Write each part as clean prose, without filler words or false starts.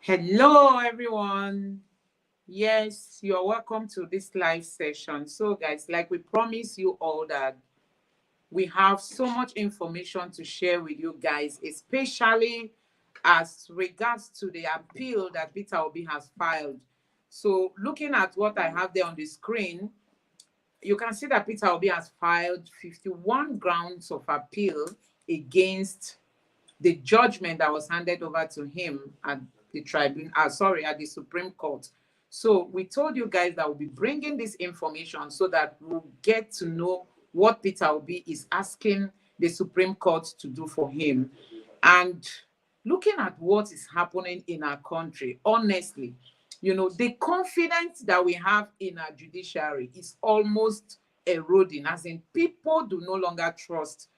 Hello, everyone. Yes, you're welcome to this live session. So, guys, like we promised you all that we have so much information to share with you guys, especially as regards to the appeal that Peter Obi has filed. So, looking at what I have there on the screen, you can see that Peter Obi has filed 51 grounds of appeal against the judgment that was handed over to him at the tribunal, at the Supreme Court. So we told you guys that we'll be bringing this information so that we'll get to know what Peter Obi is asking the Supreme Court to do for him. And looking at what is happening in our country, honestly, the confidence that we have in our judiciary is almost eroding, as in people do no longer trust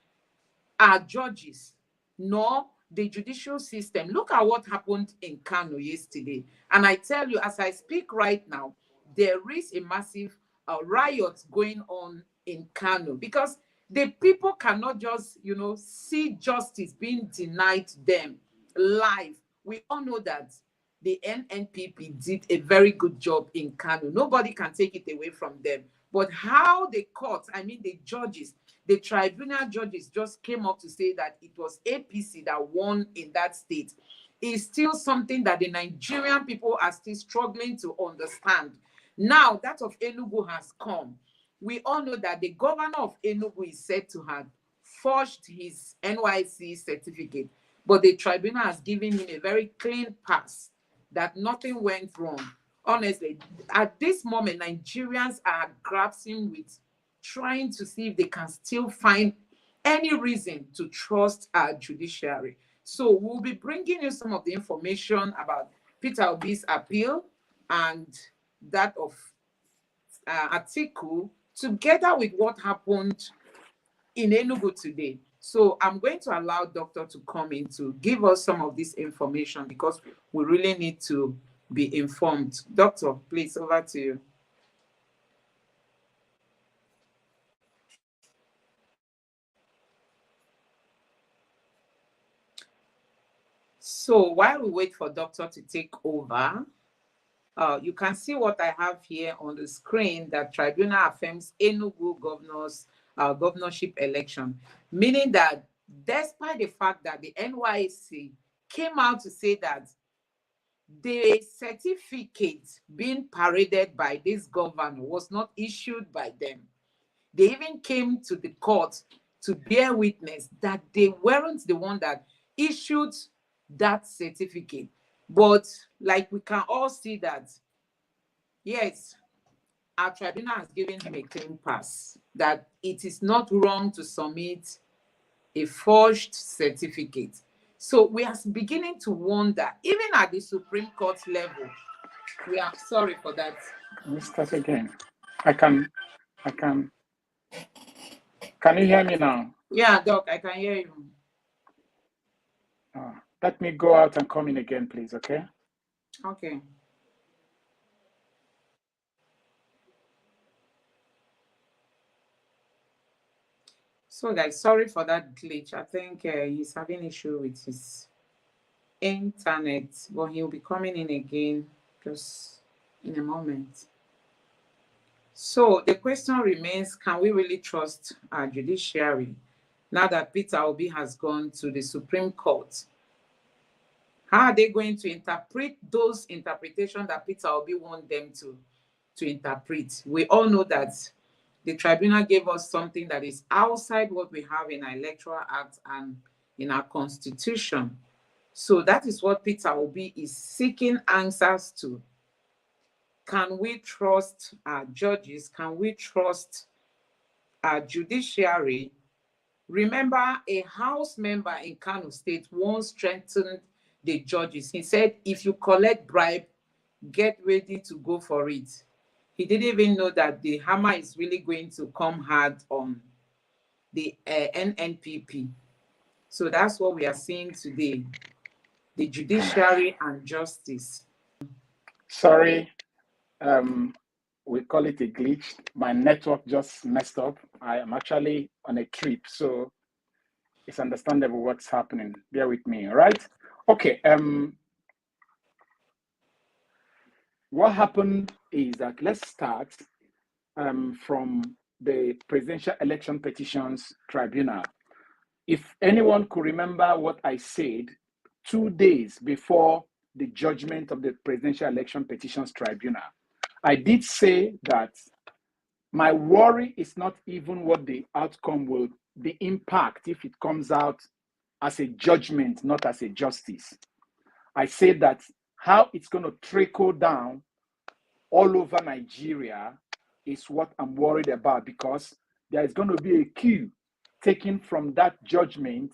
our judges nor the judicial system. Look at what happened in Kano yesterday. And I tell you, as I speak right now, there is a massive riot going on in Kano because the people cannot just, see justice being denied them live. We all know that the NNPP did a very good job in Kano. Nobody can take it away from them. But how the court, the judges, the tribunal judges just came up to say that it was APC that won in that state is still something that the Nigerian people are still struggling to understand. Now that of Enugu has come. We all know that the governor of Enugu is said to have forged his NYC certificate, but the tribunal has given him a very clean pass that nothing went wrong. Honestly, at this moment, Nigerians are grappling with trying to see if they can still find any reason to trust our judiciary. So we'll be bringing you some of the information about Peter Obi's appeal and that of Atiku, together with what happened in Enugu today. So I'm going to allow Doctor to come in to give us some of this information because we really need to be informed. Doctor, please, over to you. So while we wait for Doctor to take over, you can see what I have here on the screen, that tribunal affirms Enugu governorship election, meaning that despite the fact that the NYC came out to say that the certificate being paraded by this governor was not issued by them, they even came to the court to bear witness that they weren't the one that issued that certificate. But like we can all see that, yes, our tribunal has given him a clean pass, that it is not wrong to submit a forged certificate. So we are beginning to wonder, even at the Supreme Court level, we are sorry for that. Let's start again. Can you hear me now? Yeah, Doc, I can hear you. Let me go out and come in again, please, okay? Okay. So guys, sorry for that glitch. I think he's having issue with his internet, but he'll be coming in again just in a moment. So the question remains, can we really trust our judiciary now that Peter Obi has gone to the Supreme Court? How are they going to interpret those interpretations that Peter Obi wants them to interpret? We all know that the tribunal gave us something that is outside what we have in our Electoral Act and in our Constitution. So that is what Peter Obi is seeking answers to. Can we trust our judges? Can we trust our judiciary? Remember, a House member in Kano State once strengthened the judges. He said, if you collect bribe, get ready to go for it. He didn't even know that the hammer is really going to come hard on the NNPP. So that's what we are seeing today, the judiciary and justice. Sorry, we call it a glitch. My network just messed up. I am actually on a trip, so it's understandable what's happening. Bear with me, all right? Okay, what happened is that let's start from the Presidential Election Petitions Tribunal. If anyone could remember what I said 2 days before the judgment of the Presidential Election Petitions Tribunal, I did say that my worry is not even what the outcome will, the impact if it comes out as a judgment, not as a justice. I said that how it's going to trickle down all over Nigeria is what I'm worried about, because there is going to be a cue taken from that judgment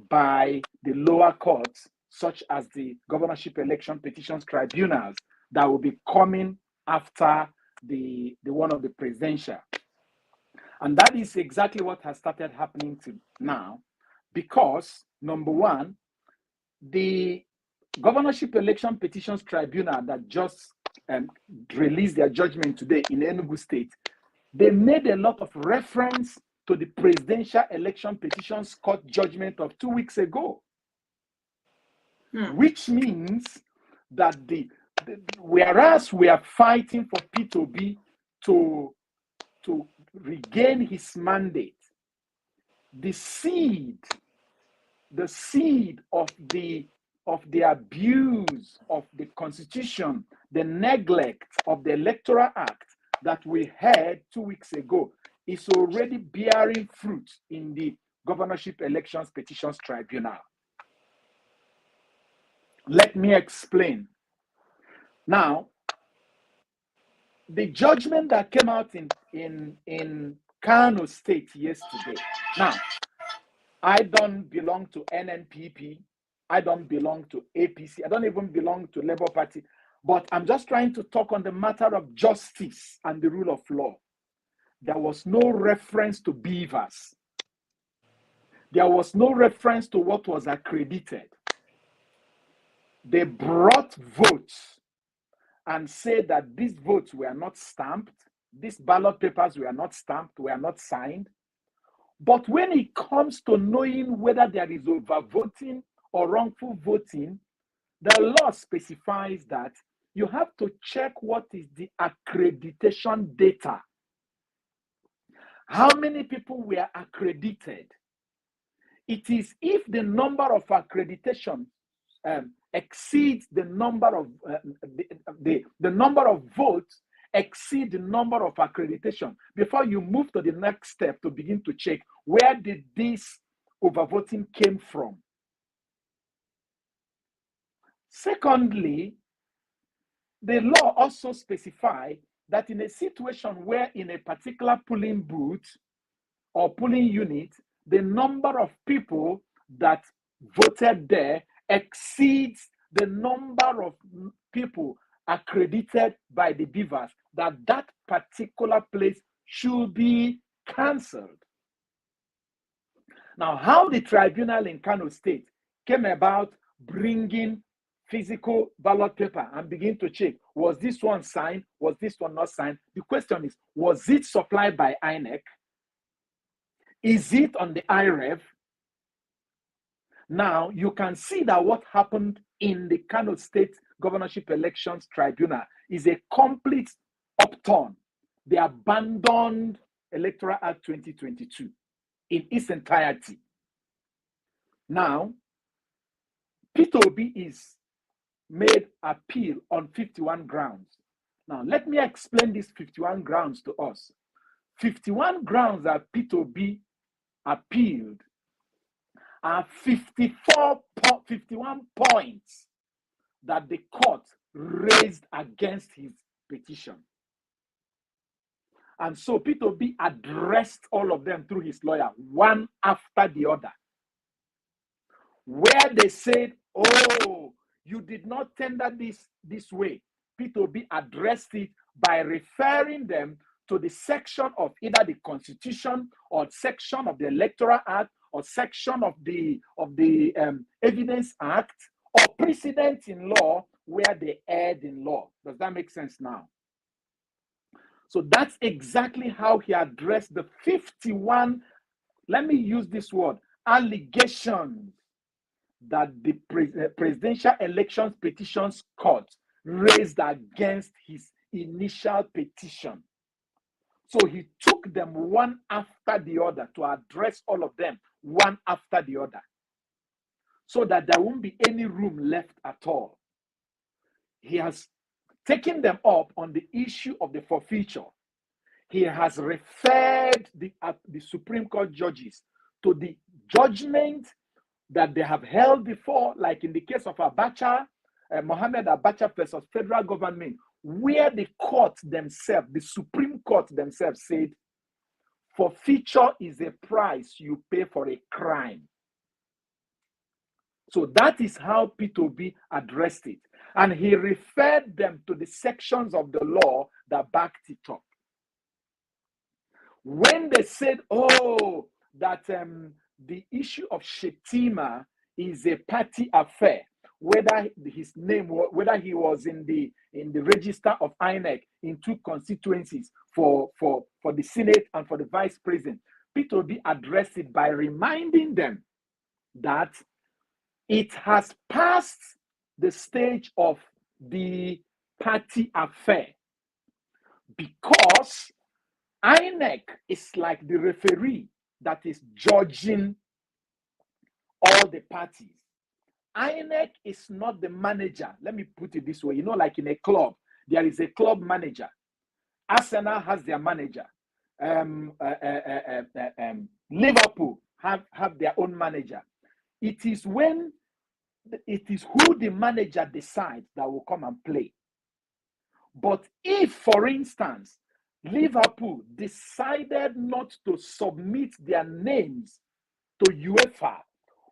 by the lower courts, such as the Governorship Election Petitions Tribunals, that will be coming after the one of the presidential. And that is exactly what has started happening to now, because number one, the Governorship Election Petitions Tribunal that just released their judgment today in Enugu State, they made a lot of reference to the Presidential Election Petitions Court judgment of 2 weeks ago, which means that whereas we are fighting for P2B to regain his mandate, the seed of the abuse of the Constitution, the neglect of the Electoral Act that we had 2 weeks ago is already bearing fruit in the Governorship Elections Petitions Tribunal. Let me explain. Now, the judgment that came out in Kano State yesterday. Now, I don't belong to NNPP. I don't belong to APC. I don't even belong to Labour Party. But I'm just trying to talk on the matter of justice and the rule of law. There was no reference to beavers. There was no reference to what was accredited. They brought votes and said that these votes were not stamped, these ballot papers were not stamped, were not signed. But when it comes to knowing whether there is overvoting or wrongful voting, the law specifies that you have to check what is the accreditation data. How many people were accredited? It is if the number of accreditation exceeds the number of the number of votes exceed the number of accreditation before you move to the next step to begin to check where did this overvoting came from. Secondly, the law also specifies that in a situation where in a particular polling booth or polling unit, the number of people that voted there exceeds the number of people accredited by the beavers, that particular place should be cancelled. Now, how the tribunal in Kano State came about bringing physical ballot paper and begin to check, was this one signed, was this one not signed? The question is, was it supplied by INEC? Is it on the IREV? Now, you can see that what happened in the Kano State Governorship Elections Tribunal is a complete upturn. They abandoned Electoral Act 2022 in its entirety. Now, P2B is made appeal on 51 grounds. Now, let me explain these 51 grounds to us. 51 grounds that P2B appealed are 51 points that the court raised against his petition. And so P2B addressed all of them through his lawyer, one after the other, where they said, oh, you did not tender this way. P2B addressed it by referring them to the section of either the Constitution or section of the Electoral Act or section of the Evidence Act or precedents in law where they erred in law. Does that make sense now? So that's exactly how he addressed the 51, let me use this word, allegations that the Presidential Elections Petitions Court raised against his initial petition. So he took them one after the other to address all of them one after the other, so that there won't be any room left at all. He has taken them up on the issue of the forfeiture. He has referred the Supreme Court judges to the judgment that they have held before, like in the case of Abacha, Mohammed Abacha versus federal government, where the court themselves, the Supreme Court themselves said, forfeiture is a price you pay for a crime. So that is how P2B addressed it. And he referred them to the sections of the law that backed it up. When they said, oh, that the issue of Shetima is a party affair, whether his name, whether he was in the register of INEC in 2 constituencies for the Senate and for the Vice President, P2B addressed it by reminding them that it has passed the stage of the party affair, because INEC is like the referee that is judging all the parties. INEC is not the manager. Let me put it this way. You know, like in a club, there is a club manager. Arsenal has their manager. Liverpool have their own manager. It is who the manager decides that will come and play. But if, for instance, Liverpool decided not to submit their names to UEFA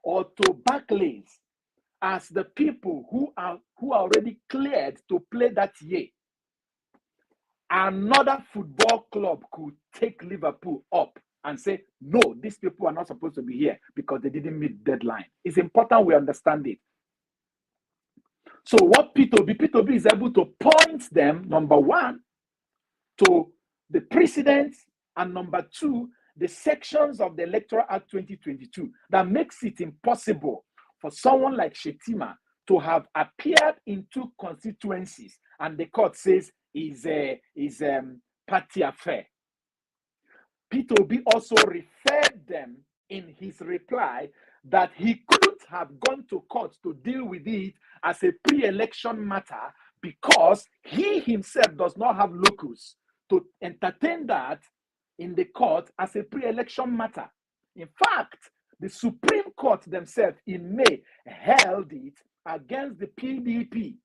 or to Barclays as the people who are already cleared to play that year, another football club could take Liverpool up and say, no, these people are not supposed to be here because they didn't meet deadline. It's important we understand it. So what P2B is able to point them, number one, to the precedents, and number two, the sections of the Electoral Act 2022 that makes it impossible for someone like Shetima to have appeared in 2 constituencies, and the court says is party affair. P2B also referred them in his reply that he couldn't have gone to court to deal with it as a pre-election matter because he himself does not have locus to entertain that in the court as a pre-election matter. In fact, the Supreme Court themselves in May held it against the PDP,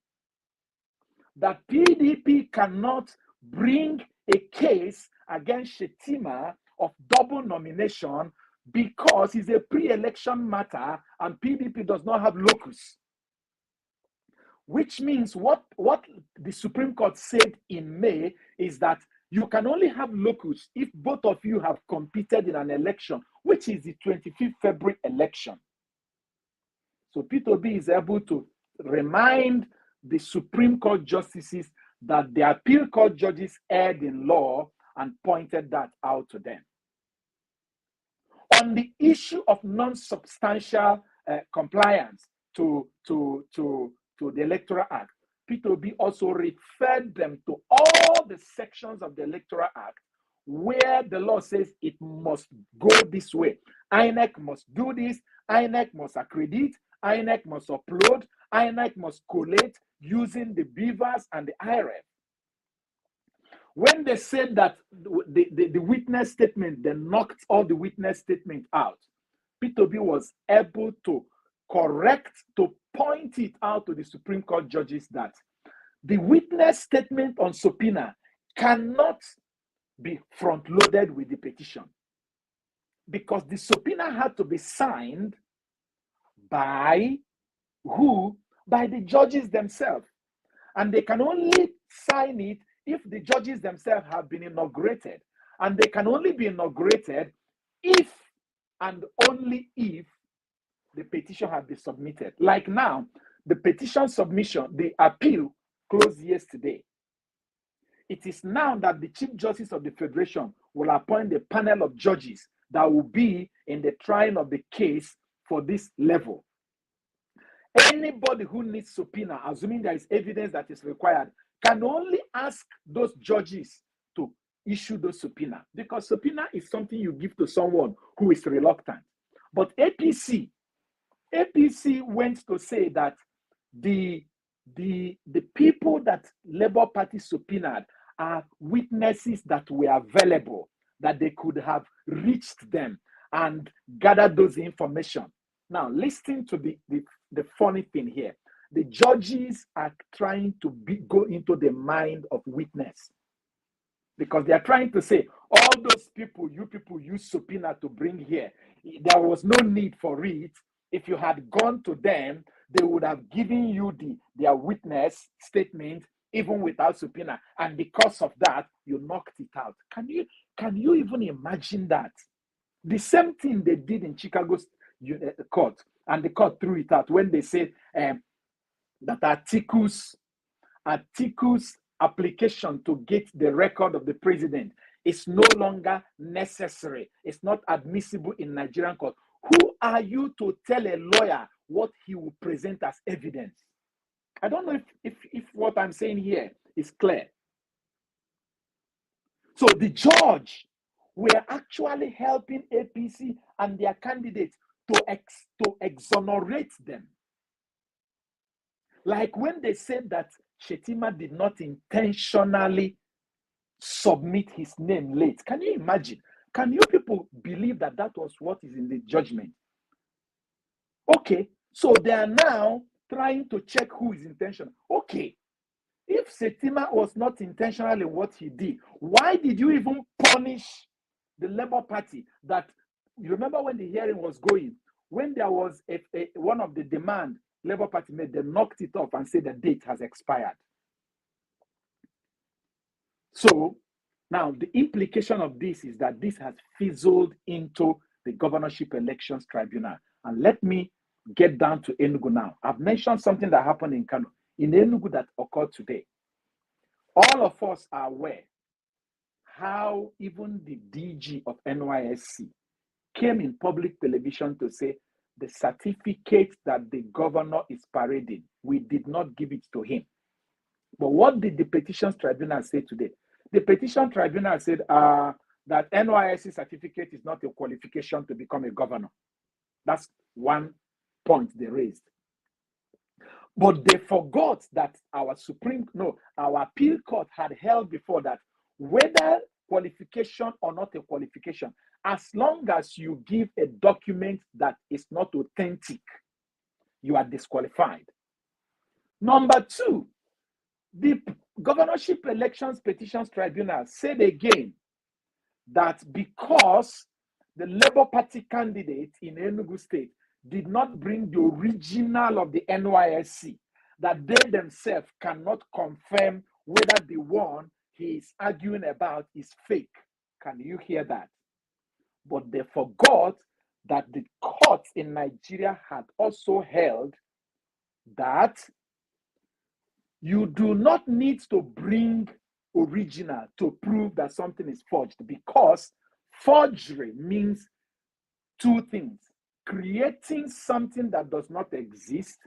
that PDP cannot bring a case against Shetima of double nomination because it's a pre-election matter and PDP does not have locus. Which means what the Supreme Court said in May is that you can only have locus if both of you have competed in an election, which is the 25th February election. So P2B is able to remind the Supreme Court justices that the appeal court judges erred in law and pointed that out to them. On the issue of non-substantial compliance to the Electoral Act, P2B also referred them to all the sections of the Electoral Act where the law says it must go this way. INEC must do this, INEC must accredit, INEC must upload, INEC must collate using the beavers and the IRF. When they said that the witness statement, they knocked all the witness statement out, P2B was able to correct, to point it out to the Supreme Court judges that the witness statement on subpoena cannot be front-loaded with the petition because the subpoena had to be signed by who? By the judges themselves. And they can only sign it if the judges themselves have been inaugurated. And they can only be inaugurated if and only if the petition has been submitted. Like now, the petition submission, the appeal closed yesterday. It is now that the Chief Justice of the Federation will appoint a panel of judges that will be in the trial of the case for this level. Anybody who needs subpoena, assuming there is evidence that is required, can only ask those judges to issue those subpoena, because subpoena is something you give to someone who is reluctant. But APC went to say that the people that Labour Party subpoenaed are witnesses that were available, that they could have reached them and gathered those information. Now, listen to the funny thing here. The judges are trying to go into the mind of witness, because they are trying to say, all those people use subpoena to bring here, there was no need for it. If you had gone to them, they would have given you their witness statement even without subpoena, and because of that, you knocked it out. Can you even imagine that? The same thing they did in Chicago's court, and the court threw it out when they said that Atiku's application to get the record of the president is no longer necessary. It's not admissible in Nigerian court. Who are you to tell a lawyer what he will present as evidence? I don't know if what I'm saying here is clear. So the judge were actually helping APC and their candidates to exonerate them. Like when they said that Shetima did not intentionally submit his name late. Can you imagine? Can you people believe that that was what is in the judgment? Okay, so they are now trying to check who is intentional. Okay, if Shetima was not intentional in what he did, why did you even punish the Labour Party? That you remember when the hearing was going, when there was one of the demand Labour Party made, they knocked it off and said the date has expired. So now the implication of this is that this has fizzled into the governorship elections tribunal. And let me get down to Enugu now. I've mentioned something that happened in Kano, in Enugu, that occurred today. All of us are aware how even the DG of NYSC came in public television to say the certificate that the governor is parading, we did not give it to him. But what did the petitions tribunal say today? The petition tribunal said that NYSC certificate is not a qualification to become a governor. That's one point they raised. But they forgot that our appeal court had held before that whether qualification or not a qualification, as long as you give a document that is not authentic, you are disqualified. Number two, the governorship elections petitions tribunal said again that because the Labour Party candidate in Enugu State did not bring the original of the NYSC, that they themselves cannot confirm whether the one he is arguing about is fake. Can you hear that? But they forgot that the courts in Nigeria had also held that you do not need to bring original to prove that something is forged, because forgery means two things: creating something that does not exist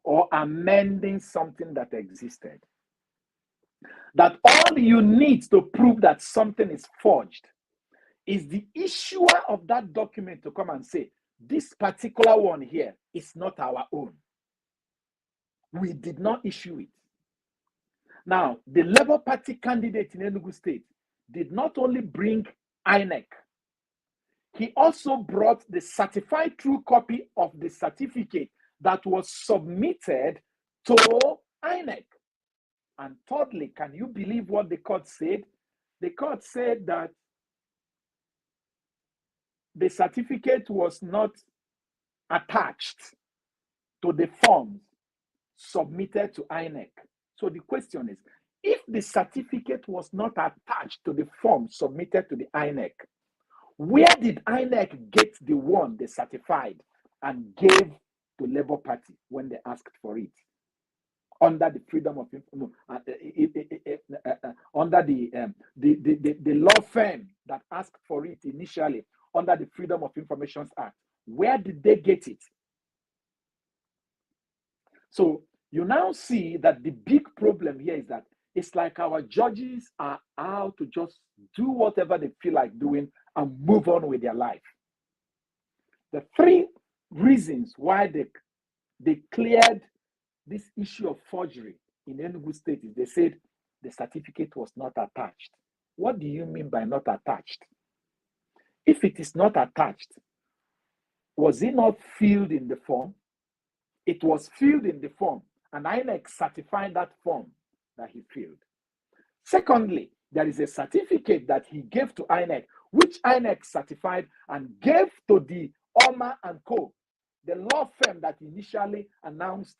or amending something that existed. That all you need to prove that something is forged is the issuer of that document to come and say, this particular one here is not our own. We did not issue it. Now, the Labour Party candidate in Enugu State did not only bring INEC, he also brought the certified true copy of the certificate that was submitted to INEC. And thirdly, can you believe what the court said? The court said that the certificate was not attached to the forms submitted to INEC. So the question is, if the certificate was not attached to the form submitted to the INEC, where did INEC get the one they certified and gave to Labour Party when they asked for it? Under the freedom of under the law firm that asked for it initially under the Freedom of Information Act, where did they get it? So you now see that the big problem here is that it's like our judges are out to just do whatever they feel like doing and move on with their life. The three reasons why they cleared this issue of forgery in Enugu State is they said the certificate was not attached. What do you mean by not attached? If it is not attached, was it not filled in the form? It was filled in the form, and INEC certified that form that he filled. Secondly, there is a certificate that he gave to INEC, which INEC certified and gave to the Oma and Co., the law firm that initially announced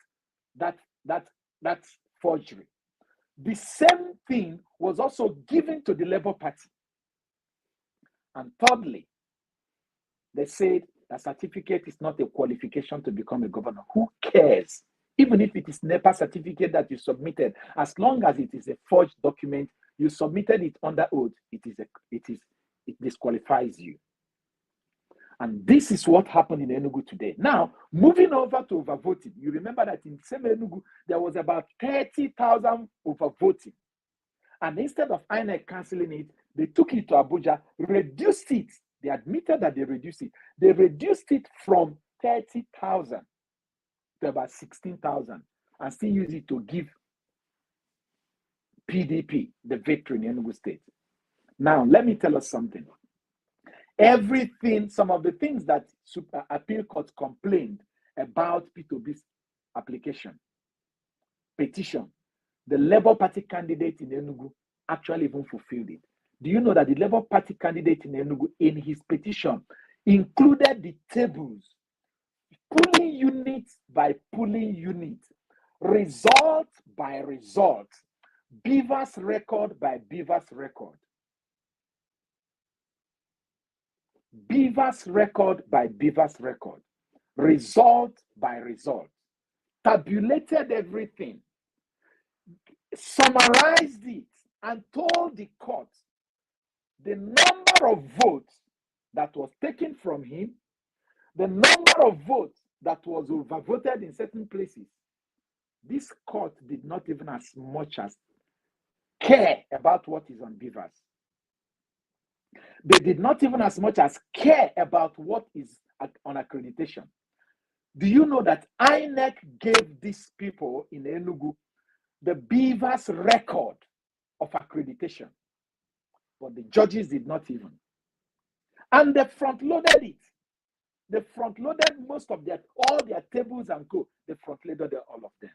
that forgery. The same thing was also given to the Labour Party. And thirdly, they said that certificate is not a qualification to become a governor. Who cares? Even if it is NEPA certificate that you submitted, as long as it is a forged document, you submitted it under oath, it disqualifies you. And this is what happened in Enugu today. Now, moving over to overvoting, you remember that in same Enugu, there was about 30,000 overvoting. And instead of INEC cancelling it, they took it to Abuja, reduced it. They admitted that they reduced it. They reduced it from 30,000 to about 16,000 and still use it to give PDP the victory in Enugu State. Now, let me tell us something. Everything, some of the things that appeal court complained about P2B's application, petition, the Labour Party candidate in Enugu actually even fulfilled it. Do you know that the Labour Party candidate in Enugu, in his petition, included the tables, polling unit by polling unit, result by result, Beaver's record by Beaver's record, Beaver's record by Beaver's record, result by result, tabulated everything, summarized it, and told the court the number of votes that was taken from him, the number of votes that was overvoted in certain places. This court did not even as much as care about what is on Beavers. They did not even as much as care about what is on accreditation. Do you know that INEC gave these people in Enugu the Beavers record of accreditation? But the judges did not even. And they front-loaded it. They front-loaded most of all their tables and co. They front-loaded all of them.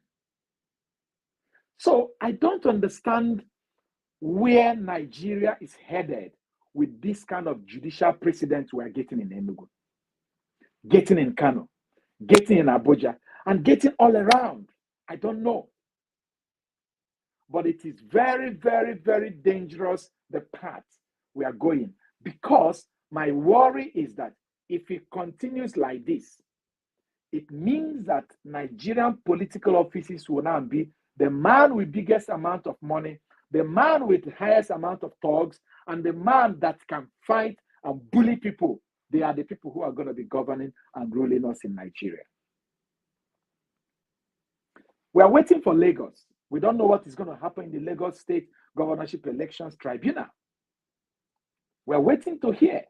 So I don't understand where Nigeria is headed with this kind of judicial precedent we are getting in Enugu, getting in Kano, getting in Abuja, and getting all around. I don't know. But it is very, very, very dangerous, the path we are going. Because my worry is that if it continues like this, it means that Nigerian political offices will now be the man with biggest amount of money, the man with the highest amount of thugs, and the man that can fight and bully people. They are the people who are going to be governing and ruling us in Nigeria. We are waiting for Lagos. We don't know what is going to happen in the Lagos State Governorship Elections Tribunal. We are waiting to hear.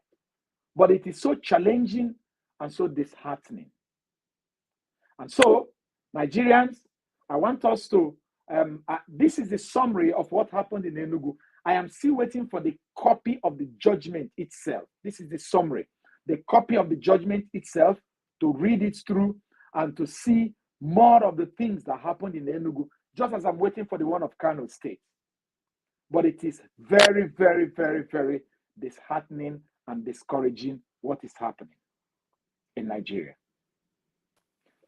But it is so challenging and so disheartening. And so, Nigerians, I want us to, this is the summary of what happened in Enugu. I am still waiting for the copy of the judgment itself. This is the summary. The copy of the judgment itself, to read it through and to see more of the things that happened in Enugu, just as I'm waiting for the one of Kano State. But it is very, very, very, very disheartening and discouraging what is happening in Nigeria.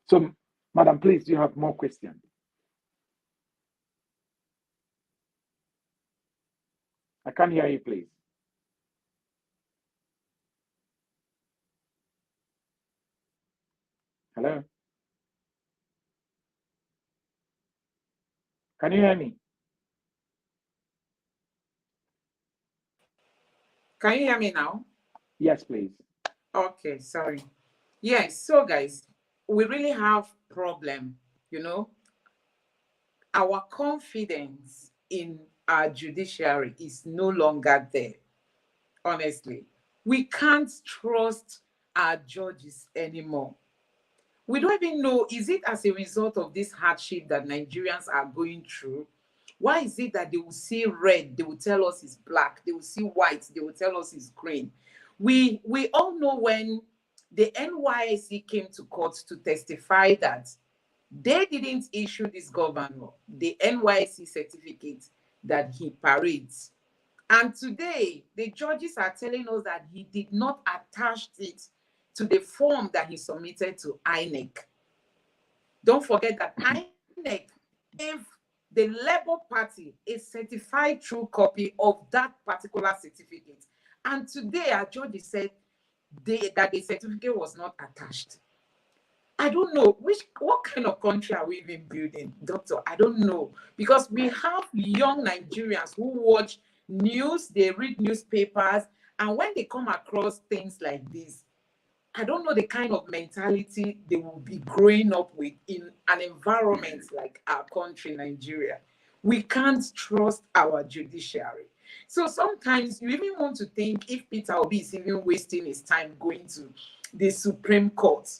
So, Madam, please, do you have more questions? I can't hear you, please. Hello? Can you hear me? Can you hear me now? Yes, please. Okay, sorry. Yes, so guys, we really have problem, you know, our confidence in our judiciary is no longer there. Honestly, we can't trust our judges anymore. We don't even know, is it as a result of this hardship that Nigerians are going through? Why is it that they will see red, they will tell us it's black, they will see white, they will tell us it's green? We all know when the NYSC came to court to testify that they didn't issue this governor the NYSC certificate that he parades. And today, the judges are telling us that he did not attach it to the form that he submitted to INEC. Don't forget that INEC gave the Labour Party a certified true copy of that particular certificate. And today, our judges said that the certificate was not attached. I don't know what kind of country are we even building, doctor? I don't know. Because we have young Nigerians who watch news, they read newspapers, and when they come across things like this, I don't know the kind of mentality they will be growing up with in an environment like our country, Nigeria. We can't trust our judiciary. So sometimes you even want to think if Peter Obi is even wasting his time going to the Supreme Court,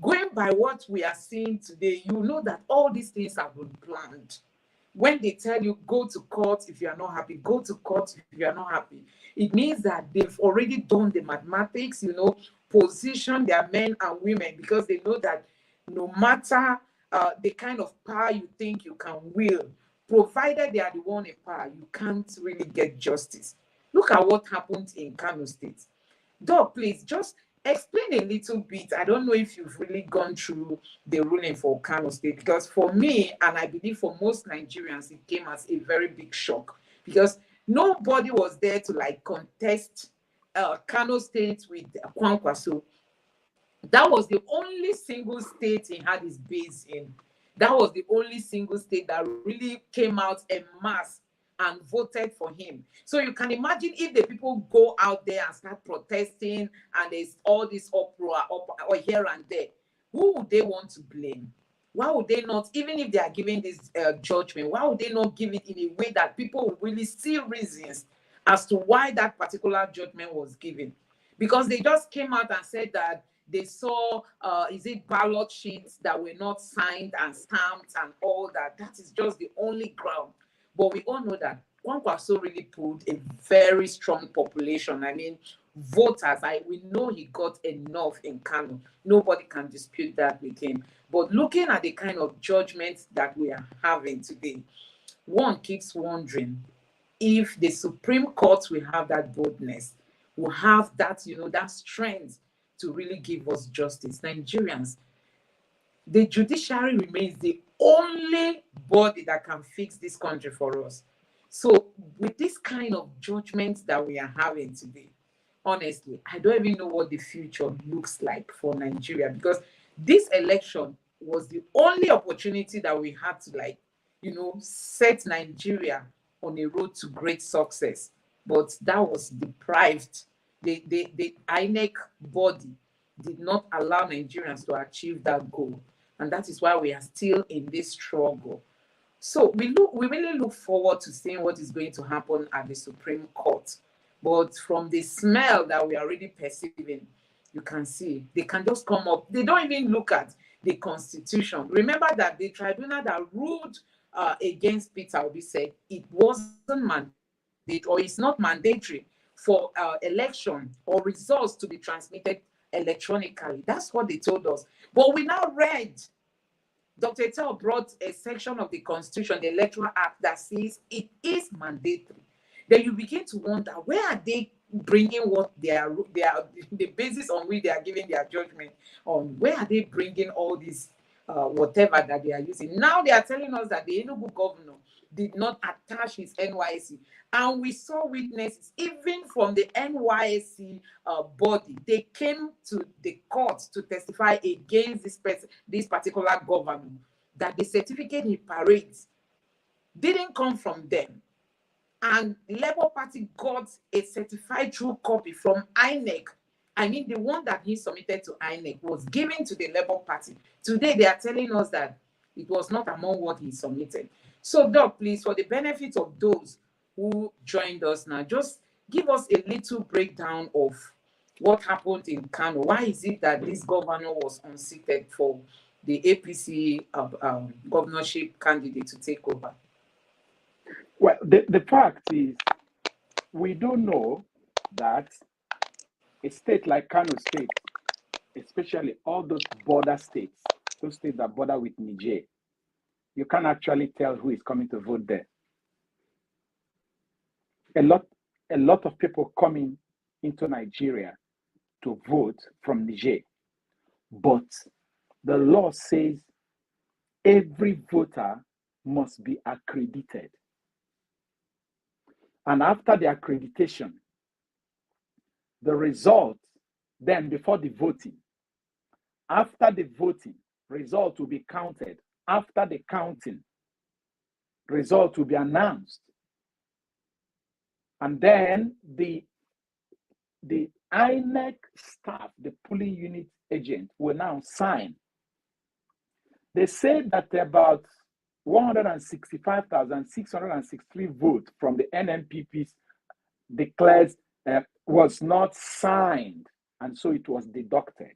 going by what we are seeing today, you know that all these things have been planned. When they tell you go to court if you are not happy, go to court if you are not happy, it means that they've already done the mathematics, position their men and women, because they know that no matter the kind of power you think you can wield, provided they are the one in power, you can't really get justice. Look at what happened in Kano State. Doc, please just explain a little bit. I don't know if you've really gone through the ruling for Kano State, because for me, and I believe for most Nigerians, it came as a very big shock, because nobody was there to contest Kano State with Kwankwaso. That was the only single state he had his base in. That was the only single state that really came out en masse and voted for him. So you can imagine if the people go out there and start protesting and there's all this uproar or here and there, who would they want to blame? Why would they not, even if they are giving this judgment, why would they not give it in a way that people will really see reasons as to why that particular judgment was given? Because they just came out and said that they saw, ballot sheets that were not signed and stamped and all that. That is just the only ground. But we all know that Kwankwaso really pulled a very strong population. I mean, voters, we know he got enough in Kano. Nobody can dispute that with him. But looking at the kind of judgments that we are having today, one keeps wondering if the Supreme Court will have that boldness, will have that, that strength to really give us justice. Nigerians, the judiciary remains the only body that can fix this country for us. So with this kind of judgment that we are having today, honestly, I don't even know what the future looks like for Nigeria, because this election was the only opportunity that we had to set Nigeria on a road to great success. But that was deprived. The INEC body did not allow Nigerians to achieve that goal. And that is why we are still in this struggle. So we really look forward to seeing what is going to happen at the Supreme Court. But from the smell that we are already perceiving, you can see they can just come up. They don't even look at the Constitution. Remember that the tribunal that ruled against Peter Obi said it wasn't mandatory, or it's not mandatory for election or results to be transmitted electronically. That's what they told us. But we now read, Dr. Tell brought a section of the Constitution, the Electoral Act, that says it is mandatory. Then you begin to wonder, where are they bringing what they are the basis on which they are giving their judgment on? Where are they bringing all this whatever that they are using? Now they are telling us that the Enugu governor did not attach his NYSC. And we saw witnesses, even from the NYSC body. They came to the court to testify against this particular governor, that the certificate he parades didn't come from them. And the Labour Party got a certified true copy from INEC. I mean, the one that he submitted to INEC was given to the Labour Party. Today, they are telling us that It was not among what he submitted. So, Doc, please, for the benefit of those who joined us now, just give us a little breakdown of what happened in Kano. Why is it that this governor was unseated for the APC governorship candidate to take over? Well, the fact is, we do know that a state like Kano State, especially all those border states, those states that border with Niger, you can't actually tell who is coming to vote there. A lot of people coming into Nigeria to vote from Niger, but the law says every voter must be accredited. And after the accreditation, the result, then before the voting, after the voting, result will be counted. After the counting, result will be announced. And then the INEC staff, the polling unit agent, will now sign. They say that about 165,663 votes from the NNPPs declared was not signed, and so it was deducted.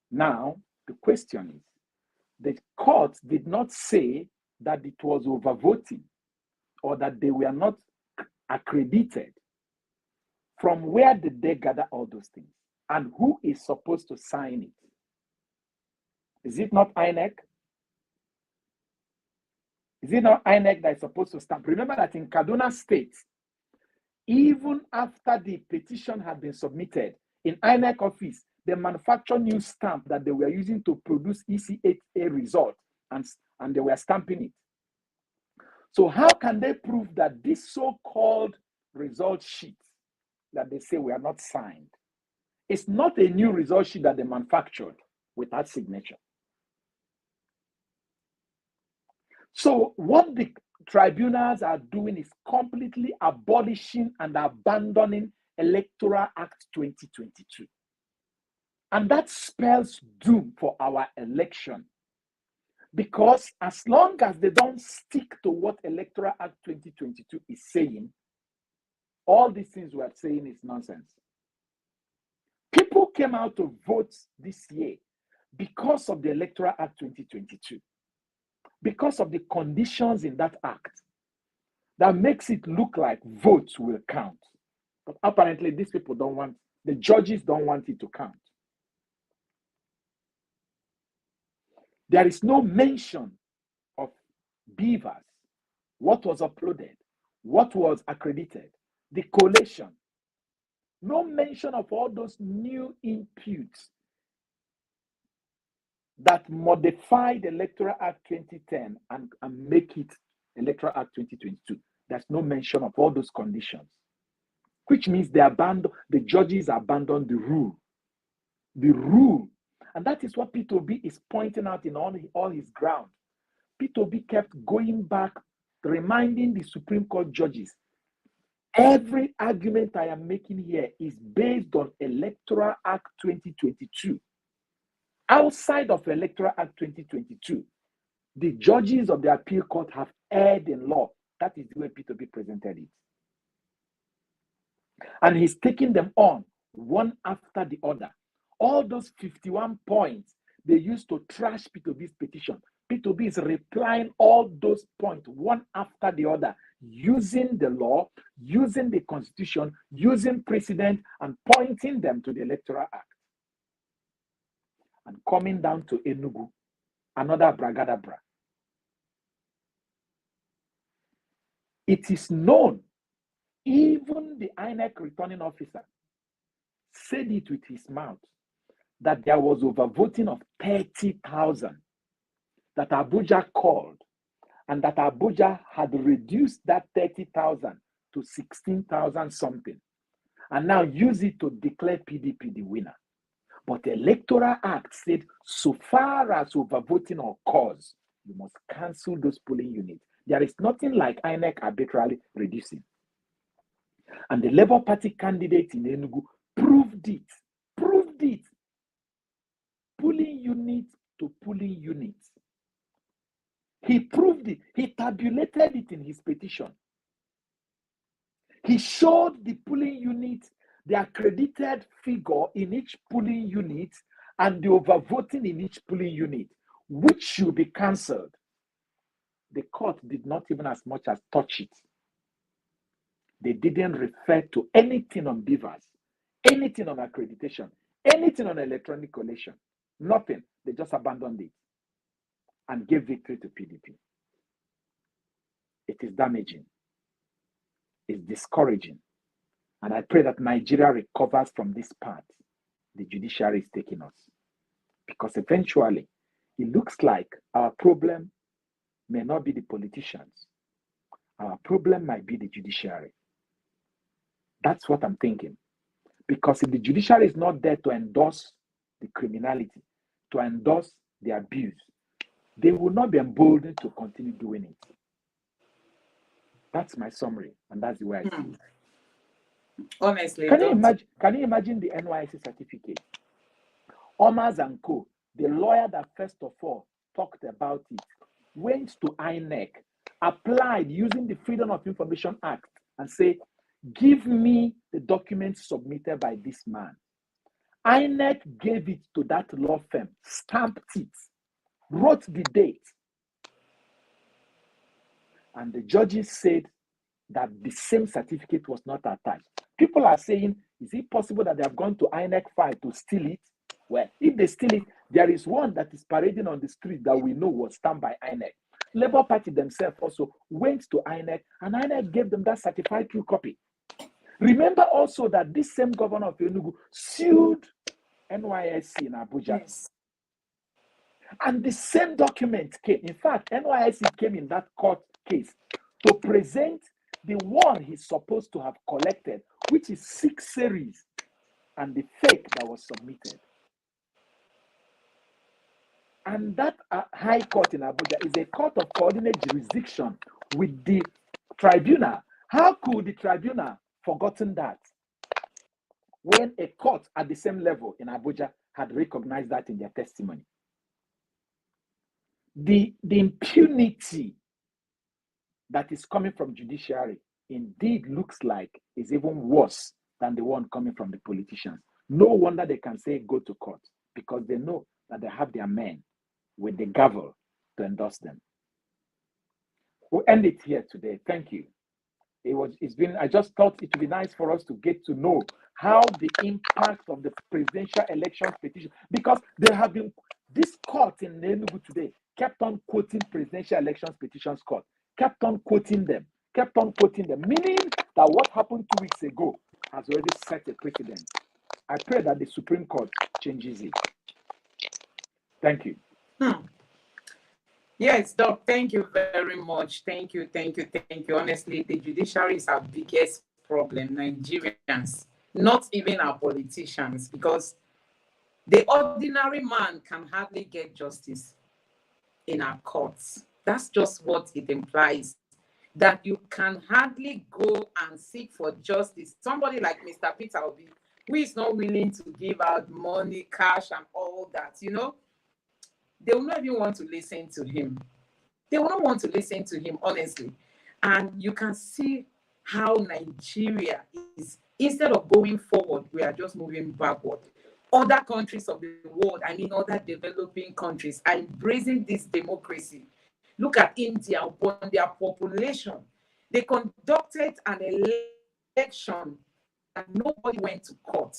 Now, the question is, the court did not say that it was overvoting or that they were not accredited. From where did they gather all those things? And who is supposed to sign it? Is it not INEC? Is it not INEC that is supposed to stamp? Remember that in Kaduna State, even after the petition had been submitted, in INEC office, they manufactured new stamp that they were using to produce EC8A result, and they were stamping it. So how can they prove that this so-called result sheet that they say were not signed, it's not a new result sheet that they manufactured without signature? So what the tribunals are doing is completely abolishing and abandoning Electoral Act 2022. And that spells doom for our election. Because as long as they don't stick to what Electoral Act 2022 is saying, all these things we are saying is nonsense. People came out to vote this year because of the Electoral Act 2022. Because of the conditions in that act that makes it look like votes will count. But apparently these people don't want, the judges don't want it to count. There is no mention of beavers, what was uploaded, what was accredited, the collation. No mention of all those new inputs that modified Electoral Act 2010 and make it Electoral Act 2022. There's no mention of all those conditions, which means the judges abandoned the rule. The rule. And that is what P2B is pointing out in all his ground. P2B kept going back, reminding the Supreme Court judges, every argument I am making here is based on Electoral Act 2022. Outside of Electoral Act 2022, the judges of the appeal court have erred in law. That is the way P2B presented it. And he's taking them on one after the other. All those 51 points they used to trash P2B's petition. P2B is replying all those points one after the other, using the law, using the constitution, using precedent, and pointing them to the Electoral Act. And coming down to Enugu, another bragadabra. It is known, even the INEC returning officer said it with his mouth, that there was overvoting of 30,000 that Abuja called, and that Abuja had reduced that 30,000 to 16,000 something, and now use it to declare PDP the winner. But the Electoral Act said, so far as overvoting occurs, you must cancel those polling units. There is nothing like INEC arbitrarily reducing. And the Labour Party candidate in Enugu proved it. Polling unit to polling unit. He proved it. He tabulated it in his petition. He showed the polling unit, the accredited figure in each polling unit, and the overvoting in each polling unit, which should be cancelled. The court did not even as much as touch it. They didn't refer to anything on beavers, anything on accreditation, anything on electronic collation. Nothing. They just abandoned it and gave victory to PDP. It is damaging. It's discouraging. And I pray that Nigeria recovers from this path the judiciary is taking us. Because eventually, it looks like our problem may not be the politicians. Our problem might be the judiciary. That's what I'm thinking. Because if the judiciary is not there to endorse the criminality, to endorse the abuse, they will not be emboldened to continue doing it. That's my summary, and that's the way I see it. Honestly, can you imagine the NYSC certificate? Omars and Co., the lawyer that first of all talked about it, went to INEC, applied using the Freedom of Information Act, and said, give me the documents submitted by this man. INEC gave it to that law firm, stamped it, wrote the date. And the judges said that the same certificate was not attached. People are saying, is it possible that they have gone to INEC file to steal it? Well, if they steal it, there is one that is parading on the street that we know was stamped by INEC. Labour Party themselves also went to INEC, and INEC gave them that certified true copy. Remember also that this same governor of Enugu sued NYSC in Abuja. Yes. And the same document came. In fact, NYSC came in that court case to present the one he's supposed to have collected, which is 6 series, and the fake that was submitted. And that high court in Abuja is a court of coordinate jurisdiction with the tribunal. How could the tribunal forgotten that when a court at the same level in Abuja had recognized that in their testimony? The impunity that is coming from judiciary indeed looks like is even worse than the one coming from the politicians. No wonder they can say go to court, because they know that they have their men with the gavel to endorse them. We'll end it here today. Thank you. I just thought it would be nice for us to get to know how the impact of the presidential elections petition, because there have been, this court in Enugu today kept on quoting presidential elections petitions court, kept on quoting them, meaning that what happened 2 weeks ago has already set a precedent. I pray that the Supreme Court changes it. Thank you. Yes, Doc, thank you very much. Thank you. Honestly, the judiciary is our biggest problem, Nigerians, not even our politicians, because the ordinary man can hardly get justice in our courts. That's just what it implies, that you can hardly go and seek for justice. Somebody like Mr. Peter Obi, who is not willing to give out money, cash, and all that, they will not even want to listen to him. They will not want to listen to him, honestly. And you can see how Nigeria is, instead of going forward, we are just moving backward. Other countries of the world, other developing countries, are embracing this democracy. Look at India, upon their population. They conducted an election and nobody went to court.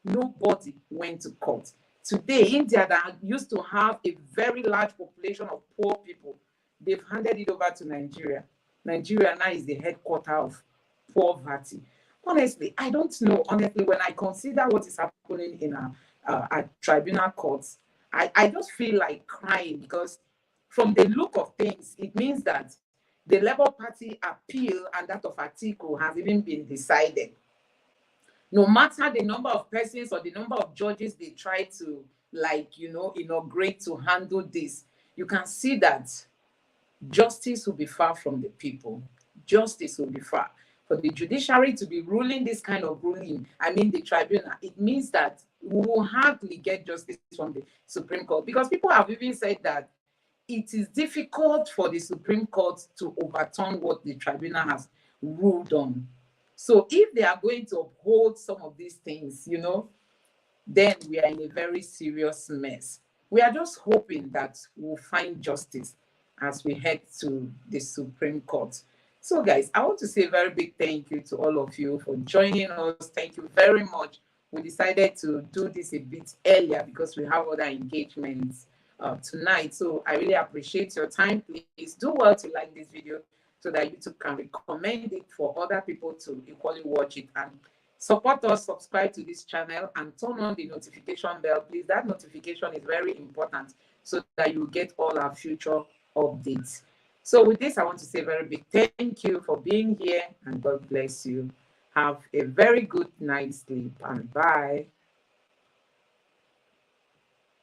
Nobody went to court. Today, India, that used to have a very large population of poor people, they've handed it over to Nigeria. Nigeria now is the headquarters of poverty. Honestly, I don't know. Honestly, when I consider what is happening in our tribunal courts, I just feel like crying, because from the look of things, it means that the Labour Party appeal and that of Atiku has even been decided. No matter the number of persons or the number of judges they try to, inaugurate to handle this, you can see that justice will be far from the people. Justice will be far. For the judiciary to be ruling this kind of ruling, the tribunal, it means that we will hardly get justice from the Supreme Court. Because people have even said that it is difficult for the Supreme Court to overturn what the tribunal has ruled on. So if they are going to uphold some of these things, then we are in a very serious mess. We are just hoping that we'll find justice as we head to the Supreme Court. So, guys, I want to say a very big thank you to all of you for joining us. Thank you very much. We decided to do this a bit earlier because we have other engagements tonight. So I really appreciate your time. Please do well to like this video so that YouTube can recommend it for other people to equally watch it, and support us, subscribe to this channel, and turn on the notification bell. Please, that notification is very important so that you get all our future updates. So with this, I want to say a very big thank you for being here, and God bless you. Have a very good night's sleep, and bye.